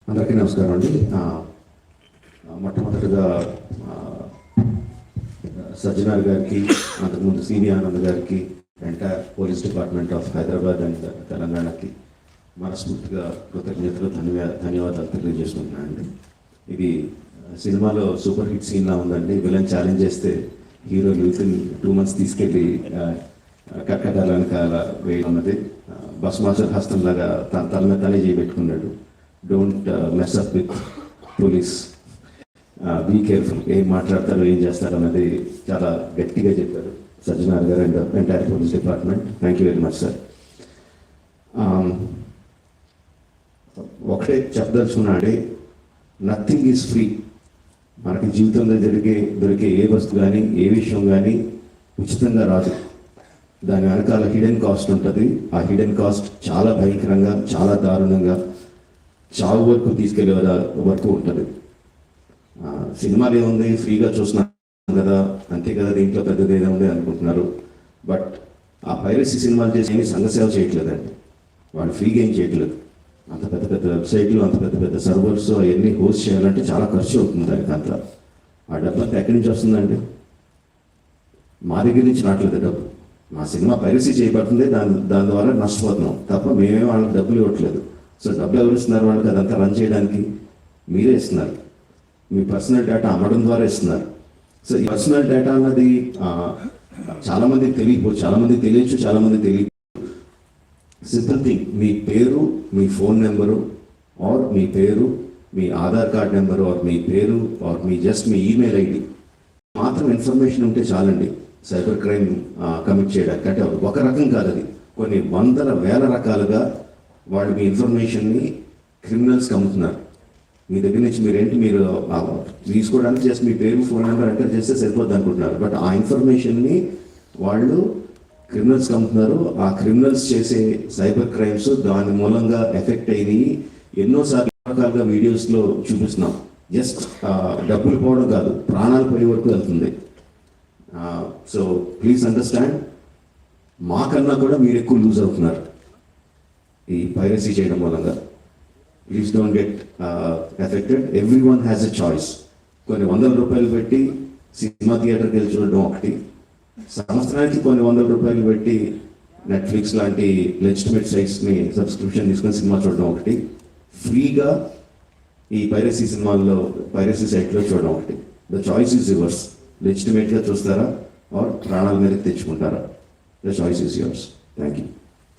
అందరికీ నమస్కారం అండి. మొట్టమొదటిగా సజ్జనార్ గారికి, అంతకుముందు సివి ఆనంద్ గారికి, entire police department of Hyderabad and తెలంగాణకి మనస్ఫూర్తిగా కృతజ్ఞతలు, ధన్యవాదాలు తెలియజేసుకుంటున్నానండి. ఇది సినిమాలో సూపర్ హిట్ సీన్లా ఉందండి. విలన్ ఛాలెంజ్ చేస్తే హీరో విత్ ఇన్ 2 months తీసుకెళ్ళి కట్టడాలను వేయడం అన్నది బస్ మాస్టర్ హస్తంలాగా తన మీద తనే చేయబెట్టుకున్నాడు. Don't mess up with police, be careful, ఏం మాట్లాడతారు ఏం చేస్తారు అన్నది చాలా గట్టిగా చెప్పారు సజ్జనార్ గారు and entire police department. Thank you very much sir. ఒకటే చెప్పదలుచుకున్నాడే, నథింగ్ ఈజ్ ఫ్రీ. మనకి జీవితంలో దొరికే ఏ వస్తువు కానీ ఏ విషయం కానీ ఉచితంగా రాదు. దాని వెనకాల హిడెన్ కాస్ట్ ఉంటుంది. ఆ హిడెన్ కాస్ట్ చాలా భయంకరంగా, చాలా దారుణంగా, చావు వరకు తీసుకెళ్లే వరకు ఉంటుంది. సినిమాలు ఏముంది, ఫ్రీగా చూస్తున్నాం కదా, అంతే కదా, దీంట్లో పెద్దది ఏదో ఉంది అనుకుంటున్నారు. బట్ ఆ పైరసీ సినిమాలు చేసి ఏమీ సంఘసేవ చేయట్లేదండి. వాళ్ళు ఫ్రీగా ఏం చేయట్లేదు. అంత పెద్ద పెద్ద వెబ్సైట్లు, అంత పెద్ద పెద్ద సర్వర్స్ అవన్నీ హోస్ట్ చేయాలంటే చాలా ఖర్చు అవుతుంది. దానికి అంతా ఆ డబ్బు అంతా ఎక్కడి నుంచి వస్తుందండి? మా దగ్గర నుంచి రావట్లేదు డబ్బు. మా సినిమా పైరసీ చేయబడుతుంది, దాని ద్వారా నష్టపోతున్నాం తప్ప మేమే వాళ్ళకి డబ్బులు ఇవ్వట్లేదు. సో డబ్బులు ఎవరు ఇస్తున్నారు వాళ్ళకి? అదంతా రన్ చేయడానికి మీరే ఇస్తున్నారు. మీ పర్సనల్ డేటా అమ్మడం ద్వారా ఇస్తున్నారు. సో ఈ పర్సనల్ డేటా అన్నది చాలామందికి తెలియకపోవచ్చు, చాలామందికి తెలియచ్చు, చాలామందికి తెలియదు. సింపుల్ థింగ్, మీ పేరు, మీ ఫోన్ నెంబరు, ఆర్ మీ పేరు, మీ ఆధార్ కార్డ్ నెంబరు, ఆర్ మీ పేరు, ఆర్ మీ ఈమెయిల్ ఐడి మాత్రం ఇన్ఫర్మేషన్ ఉంటే చాలండి సైబర్ క్రైమ్ కమిట్ చేయడానికి. అంటే ఒక రకం కాదు, అది కొన్ని వందల వేల రకాలుగా వాళ్ళు మీ ఇన్ఫర్మేషన్ని క్రిమినల్స్కి అమ్ముతున్నారు. మీ దగ్గర నుంచి మీరు తీసుకోవడానికి జస్ట్ మీ పేరు, ఫోన్ నెంబర్ ఎంటర్ చేస్తే సరిపోద్ది అనుకుంటున్నారు. బట్ ఆ ఇన్ఫర్మేషన్ని వాళ్ళు క్రిమినల్స్కి అమ్ముతున్నారు. ఆ క్రిమినల్స్ చేసే సైబర్ క్రైమ్స్ దాని మూలంగా ఎఫెక్ట్ అయినాయి. ఎన్నోసార్లు రకాలుగా వీడియోస్లో చూపిస్తున్నాం. జస్ట్ డబ్బులు పోవడం కాదు, ప్రాణాలు పోయే వరకు వెళ్తుంది. సో ప్లీజ్ అండర్స్టాండ్, మాకన్నా కూడా మీరు ఎక్కువ లూజ్ అవుతున్నారు ఈ పైరసీ చేయడం మూలంగా. Please don't get affected. Every one has a choice. కొన్ని ₹100 పెట్టి సినిమా థియేటర్కి వెళ్ళి చూడడం ఒకటి, సంవత్సరానికి కొన్ని ₹100 పెట్టి నెట్ఫ్లిక్స్ లాంటి లెజిటిమేట్ సైట్స్ని సబ్స్క్రిప్షన్ తీసుకొని సినిమా చూడడం ఒకటి, ఫ్రీగా ఈ పైరసీ సైట్లో చూడడం ఒకటి. The choice is yours. లెజిటిమేట్గా చూస్తారా ఆర్ ప్రాణాల మీదకి తెచ్చుకుంటారా? The choice is yours. Thank you.